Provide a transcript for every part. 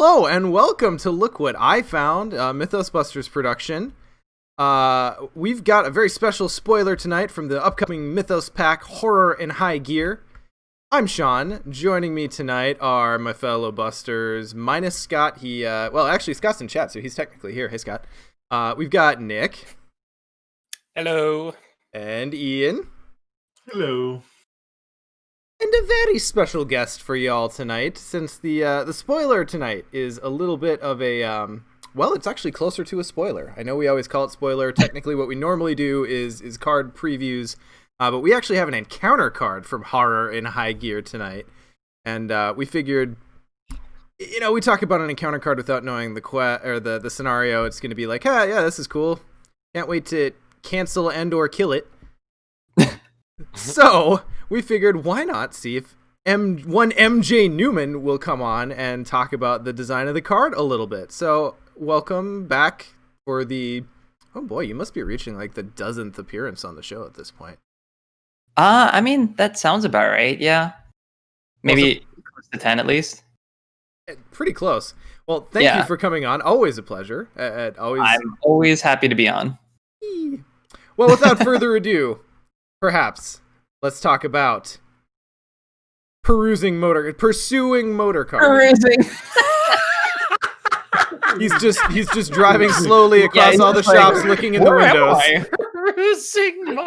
Hello and welcome to Look What I Found, Mythos Busters production. We've got a very special spoiler tonight from the upcoming Mythos pack, Horror in High Gear. I'm Sean. Joining me tonight are my fellow Busters, minus Scott. Actually, Scott's in chat, so he's technically here. Hey, Scott. We've got Nick. Hello. And Ian. Hello. And a very special guest for y'all tonight, since the spoiler tonight is a little bit of a, it's actually closer to a spoiler. I know we always call it spoiler. Technically, what we normally do is card previews, but we actually have an encounter card from Horror in High Gear tonight. And we figured, we talk about an encounter card without knowing the scenario. It's going to be like, yeah, this is cool. Can't wait to cancel and or kill it. So we figured, why not see if one MJ Newman will come on and talk about the design of the card a little bit. So welcome back for the, oh boy, you must be reaching like the 10th appearance on the show at this point. I mean, that sounds about right, yeah. Maybe close to 10 at least. Pretty close. Well, thank you for coming on. Always a pleasure. I'm always happy to be on. Well, without further ado, perhaps let's talk about pursuing motor cars. Perusing. He's just driving slowly across all the shops, looking in the windows. Perusing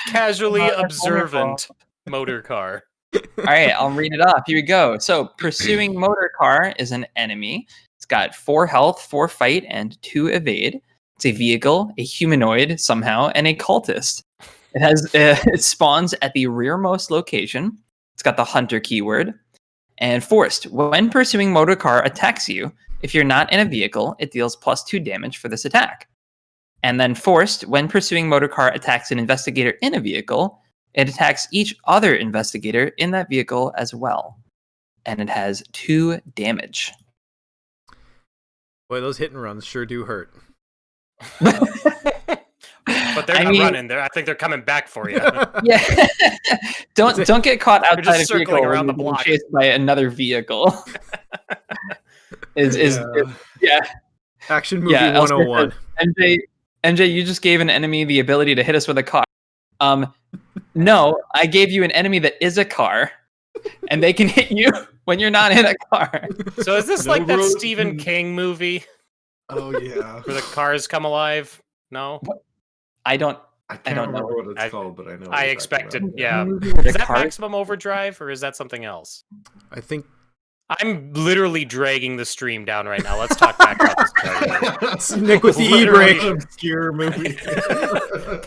casually observant motor car. All right, I'll read it off. Here we go. So, pursuing motor car is an enemy. It's got 4 health, 4 fight, and 2 evade. It's a vehicle, a humanoid somehow, and a cultist. It spawns at the rearmost location. It's got the hunter keyword. And forced. When pursuing motor car attacks you, if you're not in a vehicle, it deals +2 damage for this attack. And then forced. When pursuing motor car attacks an investigator in a vehicle, it attacks each other investigator in that vehicle as well. And it has 2 damage. Boy, those hit and runs sure do hurt. But they're not running. I think they're coming back for you. Yeah. Don't get caught outside a vehicle around the block, chased by another vehicle. Action movie 101. MJ, you just gave an enemy the ability to hit us with a car. No, I gave you an enemy that is a car, and they can hit you when you're not in a car. So is this like that Stephen King movie? Oh yeah, where the cars come alive? No, I don't know know what it's called, but I know. I expected. Yeah, is that Maximum Overdrive or is that something else? I think I'm literally dragging the stream down right now. Let's talk back about this card. Nick with the e-brake. Obscure movie.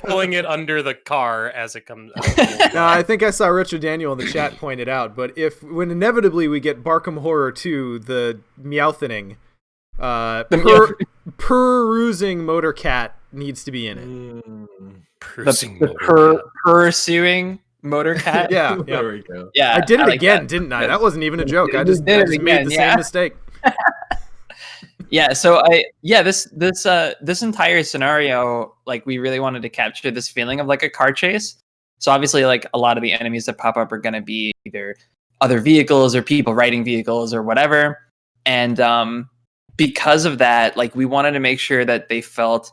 Pulling it under the car as it comes out. I think I saw Richard Daniel in the chat point it out, but when inevitably we get Barkham Horror 2, the Meowthening, perusing motor cat needs to be in it. Pursuing motor cat? Yeah. There we go. Yeah, I did it again, didn't I? That wasn't even a joke. I just made the same mistake. Yeah, so this entire scenario, like, we really wanted to capture this feeling of like a car chase. So obviously, like, a lot of the enemies that pop up are going to be either other vehicles or people riding vehicles or whatever. And because of that, like, we wanted to make sure that they felt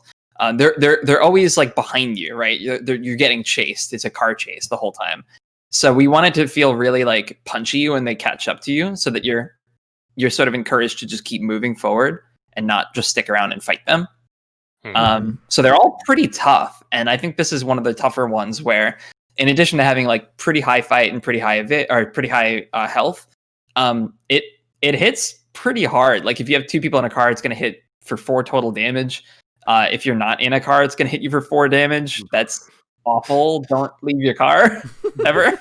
they're always like behind you, right? You're getting chased. It's a car chase the whole time. So we wanted to feel really like punchy when they catch up to you, so that you're sort of encouraged to just keep moving forward and not just stick around and fight them. So they're all pretty tough, and I think this is one of the tougher ones where, in addition to having like pretty high fight and pretty high health, it hits pretty hard. Like, if you have 2 people in a car, it's going to hit for 4 total damage. If you're not in a car, it's going to hit you for 4 damage. That's awful. Don't leave your car ever.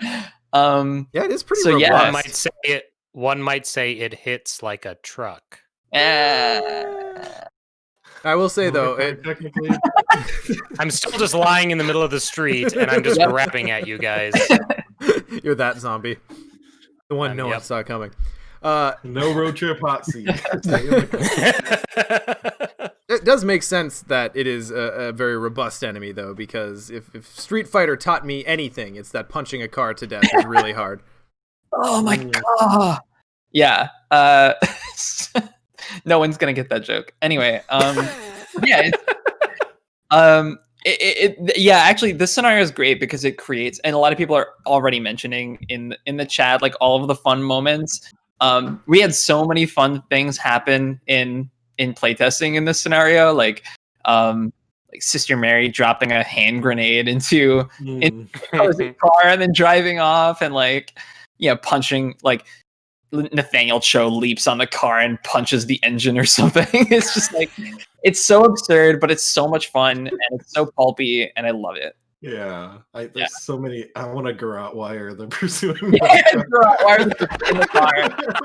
It is pretty robust. Yeah. One might say it hits like a truck. I will say though, technically, I'm still just lying in the middle of the street and I'm just grabbing at you guys. You're that zombie, the one no one saw coming. No road trip hot seat. It does make sense that it is a very robust enemy, though, because if Street Fighter taught me anything, it's that punching a car to death is really hard. Oh my god! Yeah. No one's gonna get that joke. Anyway, yeah. Yeah, actually, this scenario is great because it creates, and a lot of people are already mentioning in the chat like all of the fun moments. We had so many fun things happen in playtesting in this scenario, like Sister Mary dropping a hand grenade into a car and then driving off, and like punching like Nathaniel Cho leaps on the car and punches the engine or something. It's just like, it's so absurd, but it's so much fun and it's so pulpy and I love it. Yeah, there's so many. I want to garrote wire the pursuing. Yeah, garrote wire them in the car.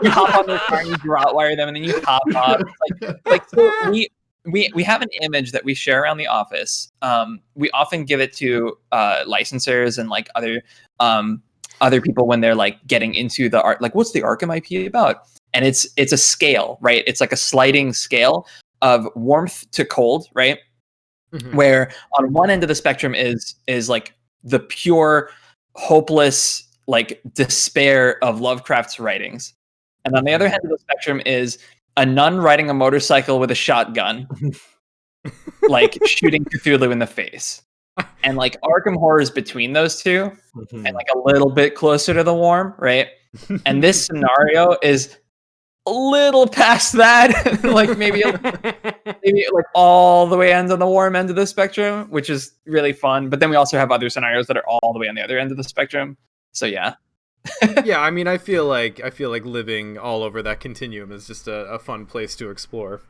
You hop on their car and you garrote wire them, and then you hop up. So we have an image that we share around the office. We often give it to licensors and like other people when they're like getting into the art, like what's the Arkham IP about? And it's a scale, right? It's like a sliding scale of warmth to cold, right? Mm-hmm. Where on one end of the spectrum is like the pure, hopeless, like despair of Lovecraft's writings, and on the other end of the spectrum is a nun riding a motorcycle with a shotgun, like shooting Cthulhu in the face. And like Arkham Horror is between those two, and like a little bit closer to the warm, right? And this scenario is a little past that, like maybe like all the way end on the warm end of the spectrum, which is really fun. But then we also have other scenarios that are all the way on the other end of the spectrum. So yeah. Yeah, I mean, I feel like living all over that continuum is just a fun place to explore.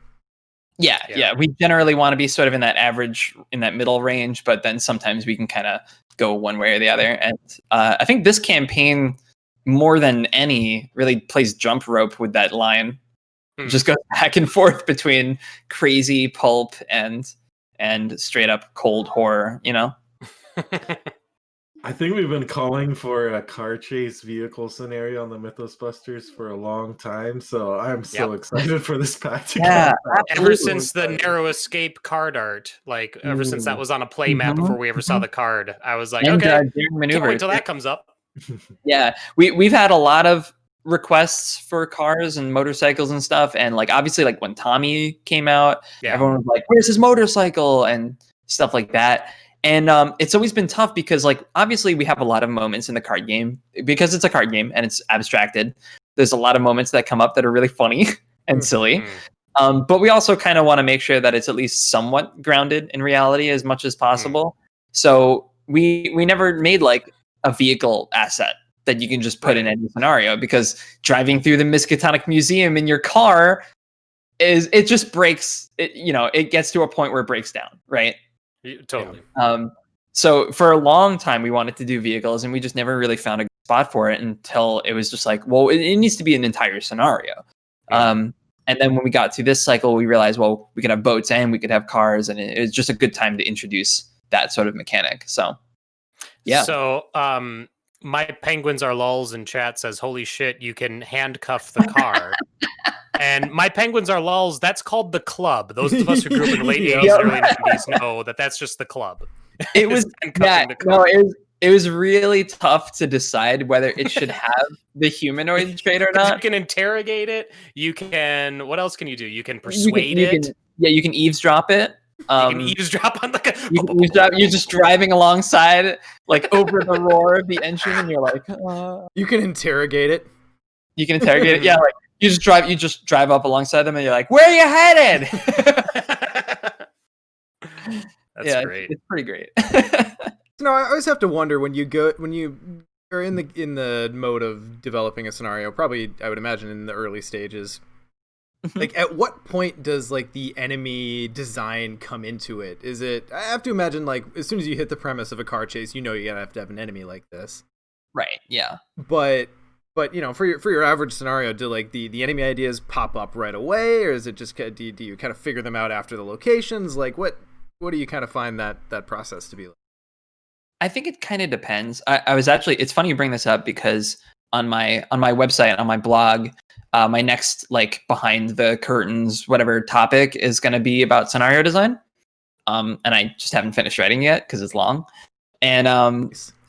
Yeah. We generally want to be sort of in that average, in that middle range, but then sometimes we can kind of go one way or the other. And I think this campaign, more than any, really plays jump rope with that line. Just goes back and forth between crazy pulp and straight up cold horror, you know? I think we've been calling for a car chase vehicle scenario on the Mythos Busters for a long time, so I'm so excited for this pack to come out. Ever since the narrow escape card art, like ever since that was on a play map before we ever saw the card, I was like, okay, can't wait till that comes up. Yeah, we've had a lot of requests for cars and motorcycles and stuff, and like obviously like when Tommy came out, everyone was like, where's his motorcycle and stuff like that. And it's always been tough because, like, obviously we have a lot of moments in the card game because it's a card game and it's abstracted. There's a lot of moments that come up that are really funny and silly. But we also kind of want to make sure that it's at least somewhat grounded in reality as much as possible. So we never made like a vehicle asset that you can just put in any scenario, because driving through the Miskatonic Museum in your car it just breaks. It gets to a point where it breaks down, right? Totally. So for a long time we wanted to do vehicles and we just never really found a spot for it until it was just like, well, it needs to be an entire scenario. And then when we got to this cycle, we realized, well, we could have boats and we could have cars, and it was just a good time to introduce that sort of mechanic. So yeah. So my penguins are lulls in chat says, holy shit, you can handcuff the car. And my penguins are lulls, that's called the club. Those of us who grew up in the late 80s and early 90s know that that's just the club. It was it was really tough to decide whether it should have the humanoid trait or not. You can interrogate it. You can, what else can you do? You can persuade it. You can eavesdrop it. You can eavesdrop on you're just driving alongside, like over the roar of the engine, and you're like, You can interrogate it. You can interrogate it. Yeah, like you just drive up alongside them, and you're like, where are you headed? That's great. It's pretty great. No, I always have to wonder when you're in the mode of developing a scenario, probably I would imagine in the early stages. Like, at what point does like the enemy design come into it? Is it? I have to imagine like as soon as you hit the premise of a car chase, you're gonna have to have an enemy like this. Right. Yeah. But for your average scenario, do like the enemy ideas pop up right away, or is it just do you kind of figure them out after the locations? Like what do you kind of find that process to be like? I think it kind of depends. I was actually, it's funny you bring this up because on my website, on my blog, my next like behind the curtains, whatever topic is going to be about scenario design. And I just haven't finished writing yet because it's long. And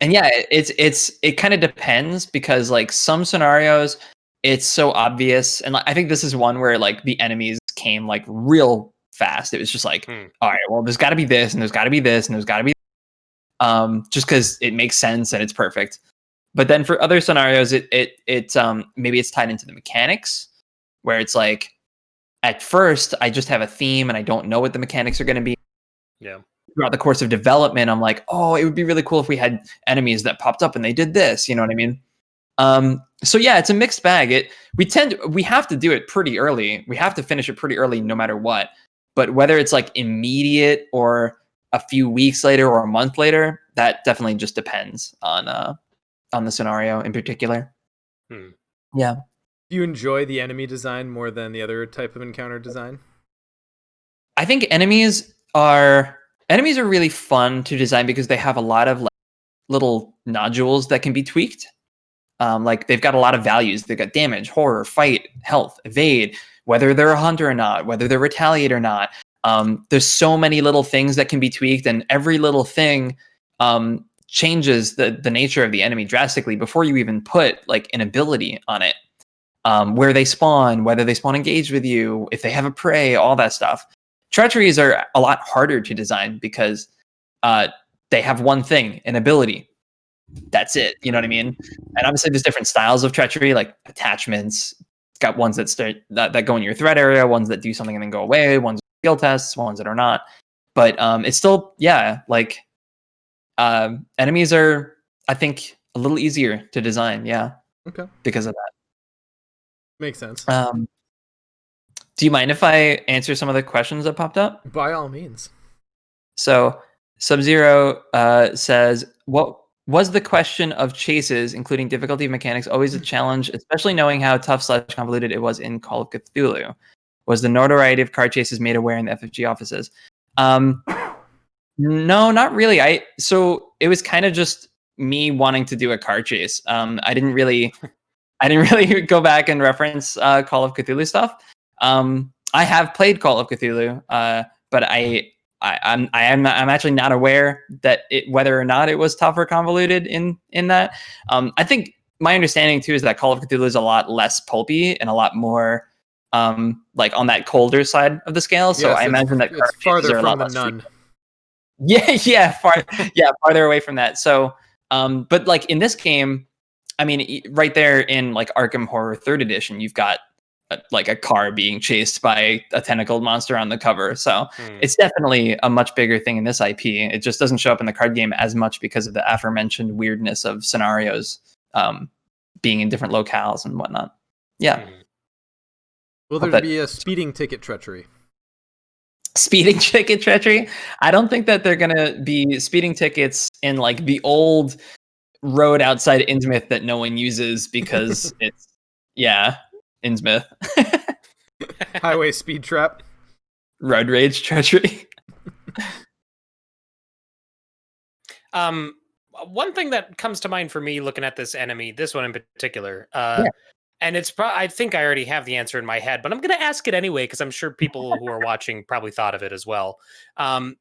yeah, it kind of depends because like some scenarios it's so obvious. And like, I think this is one where like the enemies came like real fast. It was just like, all right, well, there's got to be this, and there's got to be this, and there's got to be just because it makes sense and it's perfect. But then for other scenarios, it maybe it's tied into the mechanics, where it's like, at first I just have a theme and I don't know what the mechanics are going to be. Yeah. Throughout the course of development, I'm like, oh, it would be really cool if we had enemies that popped up and they did this. You know what I mean? So yeah, it's a mixed bag. We have to do it pretty early. We have to finish it pretty early, no matter what. But whether it's like immediate or a few weeks later or a month later, that definitely just depends on the scenario in particular. Yeah. Do you enjoy the enemy design more than the other type of encounter design? I think enemies are really fun to design because they have a lot of like little nodules that can be tweaked. Like they've got a lot of values. They've got damage, horror, fight, health, evade, whether they're a hunter or not, whether they're retaliate or not. There's so many little things that can be tweaked, and every little thing changes the nature of the enemy drastically before you even put like an ability on it. Where they spawn, whether they spawn engaged with you, if they have a prey, all that stuff. Treacheries are a lot harder to design because they have one thing, an ability. That's it. You know what I mean? And obviously there's different styles of treachery, like attachments. It's got ones that go in your threat area, ones that do something and then go away, ones with skill tests, ones that are not. But it's still, yeah, like enemies are, I think, a little easier to design, yeah. Okay. Because of that. Makes sense. Do you mind if I answer some of the questions that popped up? By all means. So Sub-Zero says, what was the question of chases, including difficulty mechanics, always a challenge, especially knowing how tough/convoluted it was in Call of Cthulhu? Was the notoriety of card chases made aware in the FFG offices? No, not really. So it was kind of just me wanting to do a card chase. I didn't really go back and reference Call of Cthulhu stuff. I have played Call of Cthulhu, but I'm actually not aware that whether or not it was tough or convoluted in that. I think my understanding too is that Call of Cthulhu is a lot less pulpy and a lot more like on that colder side of the scale. So yes, I imagine that it's farther from the nun. Farther away from that. So, but like in this game, I mean, right there in like Arkham Horror 3rd Edition, you've got like a car being chased by a tentacled monster on the cover. So it's definitely a much bigger thing in this IP. It just doesn't show up in the card game as much because of the aforementioned weirdness of scenarios being in different locales and whatnot. Yeah. Will there be a speeding ticket treachery? Speeding ticket treachery? I don't think that they're going to be speeding tickets in like the old road outside Innsmouth that no one uses because it's, Innsmouth. Highway speed trap. Road rage treachery. One thing that comes to mind for me looking at this enemy, this one in particular, and it's I think I already have the answer in my head, but I'm going to ask it anyway because I'm sure people who are watching probably thought of it as well.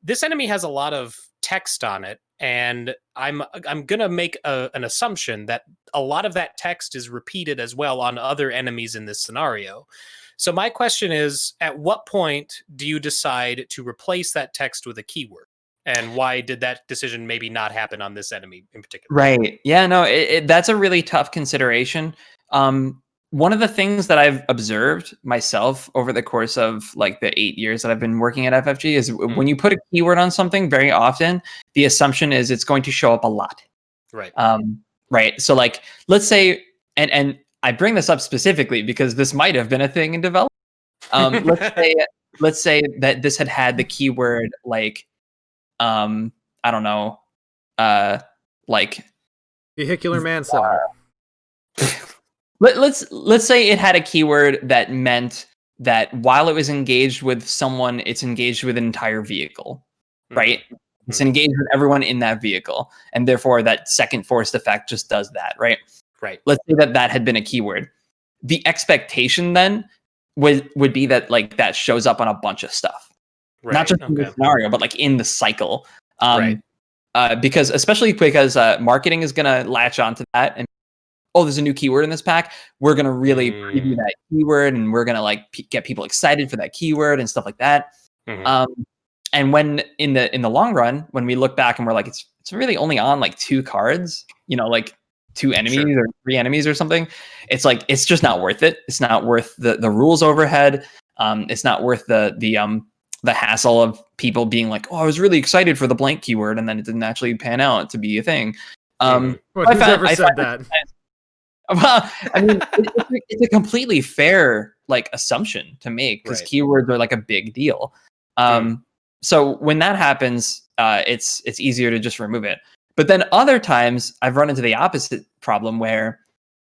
This enemy has a lot of text on it, and I'm going to make an assumption that a lot of that text is repeated as well on other enemies in this scenario. So my question is, at what point do you decide to replace that text with a keyword? And why did that decision maybe not happen on this enemy in particular? Right. Yeah, no, that's a really tough consideration. One of the things that I've observed myself over the course of like the 8 years that I've been working at FFG is when you put a keyword on something very often, the assumption is it's going to show up a lot. Right. Right. So like, let's say, and I bring this up specifically because this might have been a thing in development. Let's say that this had the keyword like, I don't know, like vehicular manslaughter. Let's say it had a keyword that meant that while it was engaged with someone, it's engaged with an entire vehicle, right? It's engaged with everyone in that vehicle, and therefore that second forced effect just does that, right? Right. Let's say that had been a keyword. The expectation then would be that like that shows up on a bunch of stuff, not just in the scenario, but like in the cycle. Because especially because marketing is going to latch onto that and oh, there's a new keyword in this pack. We're going to really preview that keyword, and we're going to like get people excited for that keyword and stuff like that. And when in the long run, when we look back and we're like, it's really only on like 2 cards, you know, like 2 enemies or 3 enemies or something. It's like, it's just not worth it. It's not worth the rules overhead. It's not worth the hassle of people being like, oh, I was really excited for the blank keyword, and then it didn't actually pan out to be a thing. Who's ever said that? Well, I mean, it's a completely fair like assumption to make, because keywords are like a big deal. So when that happens, it's easier to just remove it. But then other times I've run into the opposite problem where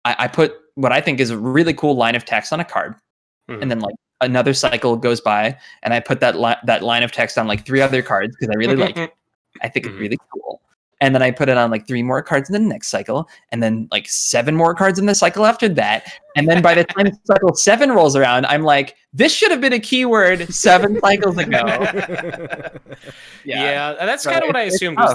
I put what I think is a really cool line of text on a card, and then like another cycle goes by, and I put that line of text on like 3 other cards because I really like it. I think it's really cool. And then I put it on like 3 more cards in the next cycle, and then like 7 more cards in the cycle after that. And then by the time cycle 7 rolls around, I'm like, this should have been a keyword 7 cycles ago. Yeah, that's kind of what I assumed, was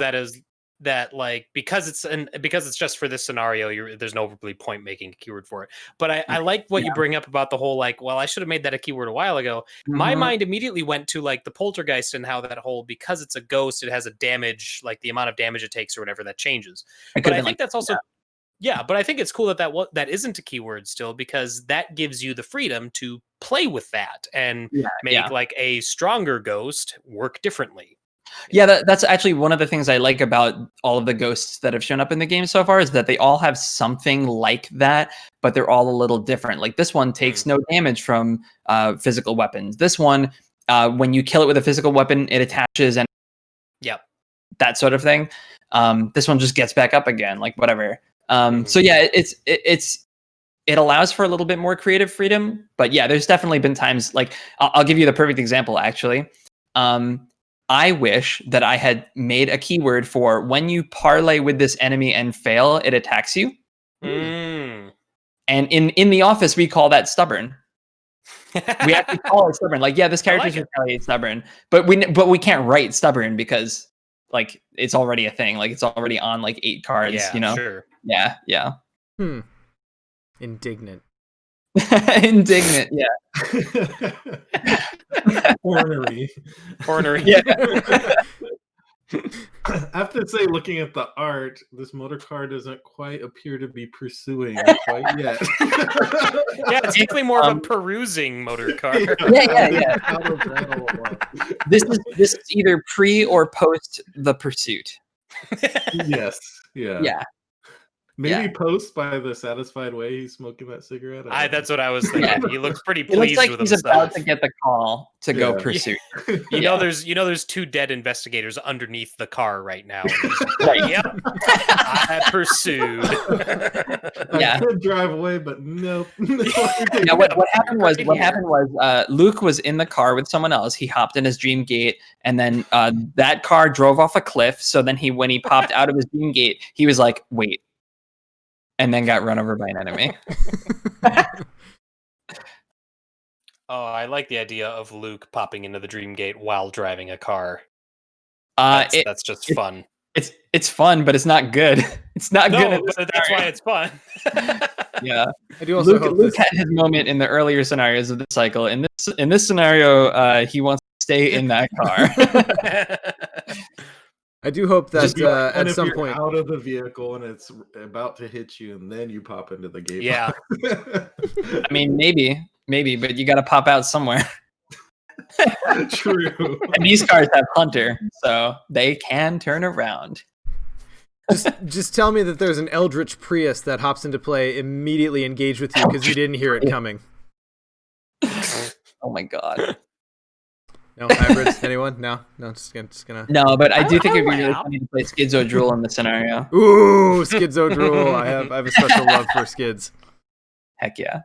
that like because it's just for this scenario, there's no really point making a keyword for it. But I like what you bring up about the whole like, well, I should have made that a keyword a while ago. My mind immediately went to like the poltergeist and how that whole, because it's a ghost, it has a damage, like the amount of damage it takes or whatever that changes. But I think that's also but I think it's cool that isn't a keyword still, because that gives you the freedom to play with that and make like a stronger ghost work differently. Yeah, that's actually one of the things I like about all of the ghosts that have shown up in the game so far, is that they all have something like that, but they're all a little different. Like this one takes no damage from physical weapons. This one, when you kill it with a physical weapon, it attaches and that sort of thing. This one just gets back up again, like whatever. So yeah, it allows for a little bit more creative freedom. But yeah, there's definitely been times like I'll give you the perfect example actually. I wish that I had made a keyword for when you parlay with this enemy and fail, it attacks you. And in the office, we call that stubborn. We actually call it stubborn. Like, yeah, this character's retaliate stubborn, but we can't write stubborn because like it's already a thing. Like it's already on like 8 cards. Yeah, you know. Sure. Yeah. Yeah. Indignant. Indignant. Yeah. Ornery. Yeah. I have to say, looking at the art, this motor car doesn't quite appear to be pursuing quite yet. Yeah, it's definitely more of a perusing motor car. Yeah. This is either pre or post the pursuit. Yes. Yeah. Maybe Yeah. post by the satisfied way he's smoking that cigarette. That's what I was thinking. Yeah. He looks pretty It pleased looks like with he's himself. about to get the call to go Yeah. pursue. You know, there's 2 dead investigators underneath the car right now. And he's like, Right. Yep, I pursued. I could drive away, but nope. Now, what happened was Luke was in the car with someone else. He hopped in his dream gate, and then that car drove off a cliff. So then when he popped out of his dream gate, he was like, "Wait," and then got run over by an enemy. Oh, I like the idea of Luke popping into the dream gate while driving a car. That's just fun. It's fun, but it's not good. It's not good. But that's why it's fun. Yeah, I do also Luke had his moment in the earlier scenarios of the cycle. In this scenario, he wants to stay in that car. I do hope that at if some you're point out of the vehicle and it's about to hit you, and then you pop into the gate. Yeah. I mean, maybe, but you got to pop out somewhere. True. And these cars have Hunter, so they can turn around. just tell me that there's an Eldritch Prius that hops into play, immediately engage with you because you didn't hear it coming. Oh my god. No hybrids? Anyone? No, just gonna. No, but I do think it'd be really funny to play Schizo Drool in the scenario. Ooh, Schizo Drool! I have a special love for skids. Heck yeah.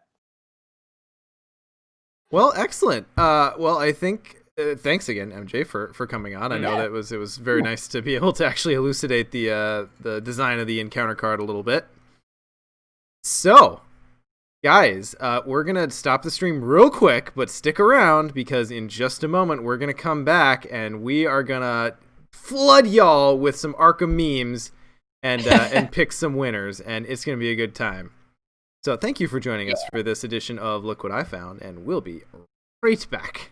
Well, excellent. Well, I think thanks again, MJ, for coming on. I know that it was very nice to be able to actually elucidate the design of the encounter card a little bit. So, guys, we're gonna stop the stream real quick, but stick around because in just a moment we're gonna come back and we are gonna flood y'all with some Arkham memes and pick some winners, and it's gonna be a good time. So thank you for joining us for this edition of Look What I Found, and we'll be right back.